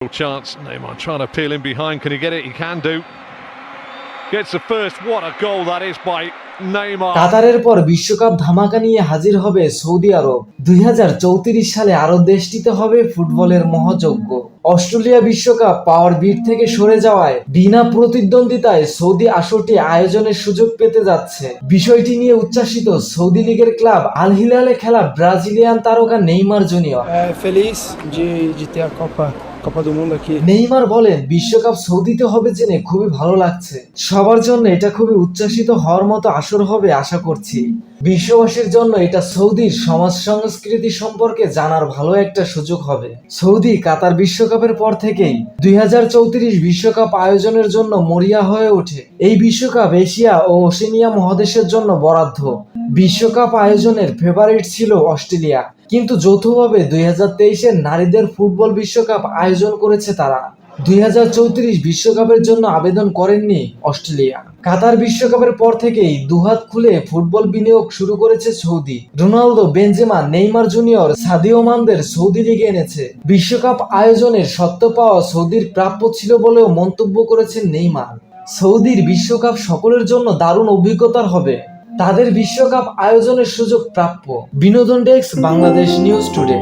Chance. Neymar trying to peel in behind. Can he get it? He can do. Gets the first. What a goal that is by Neymar. কাতারের পর বিশ্বকাপ ধামাকা নিয়ে হাজির হবে Saudi আরব। 2034 সালে আরব দেশটিতে হবে ফুটবলের মহাযজ্ঞ। অস্ট্রেলিয়া বিশ্বকাপ পাওয়ার বিট থেকে সরে যাওয়ায় বিনা প্রতিদ্বন্দ্বিতায় সৌদি আসরটি আয়োজনের সুযোগ পেতে যাচ্ছে। বিষয়টি নিয়ে উচ্ছ্বাসিত সৌদি লীগের ক্লাব আল হিলালে খেলা ব্রাজিলিয়ান তারকা Neymar junior. Feliz de ter a Copa do Mundo aqui. Neymar বলেন, বিশ্বকাপ সৌদিতে হবে জেনে খুবই ভালো লাগছে। সবার জন্য এটা খুবই উচ্ছ্বাসিত হওয়ার মতো আসর হবে আশা করছি। বিশ্ববাসীর জন্য এটা সৌদির সমাজ সংস্কৃতি সম্পর্কে জানার ভালো একটা সুযোগ হবে। সৌদি কাতার বিশ্বকাপের পর থেকেই 2034 বিশ্বকাপ আয়োজনের জন্য মরিয়া হয়ে ওঠে। এই বিশ্বকাপ এশিয়া ও ওশেনিয়া মহাদেশের জন্য বরাদ্দ। বিশ্বকাপ আয়োজনের ফেভারিট ছিল অস্ট্রেলিয়া, কিন্তু যৌথভাবে 2023-এর নারীদের ফুটবল বিশ্বকাপ আয়োজন করেছে তারা। 2034 বিশ্বকাপের জন্য আবেদন করেননি অস্ট্রেলিয়া। কাতার বিশ্বকাপের পর থেকেই দুহাত খুলে ফুটবল বিনিয়োগ শুরু করেছে Saudi. Ronaldo, Benzema, Neymar junior, Sadio মানদের সৌদি লিগে এনেছে। বিশ্বকাপ আয়োজনের সত্ত্ব পাওয়া সৌদির প্রাপ্য ছিল বলেও মন্তব্য করেছেন নেইমার। সৌদির বিশ্বকাপ সকলের জন্য দারুণ অভিজ্ঞতার হবে। তাদের বিশ্বকাপ আয়োজনের সুযোগ প্রাপ্য। বিনোদন ডেস্ক, বাংলাদেশ নিউজ টুডে।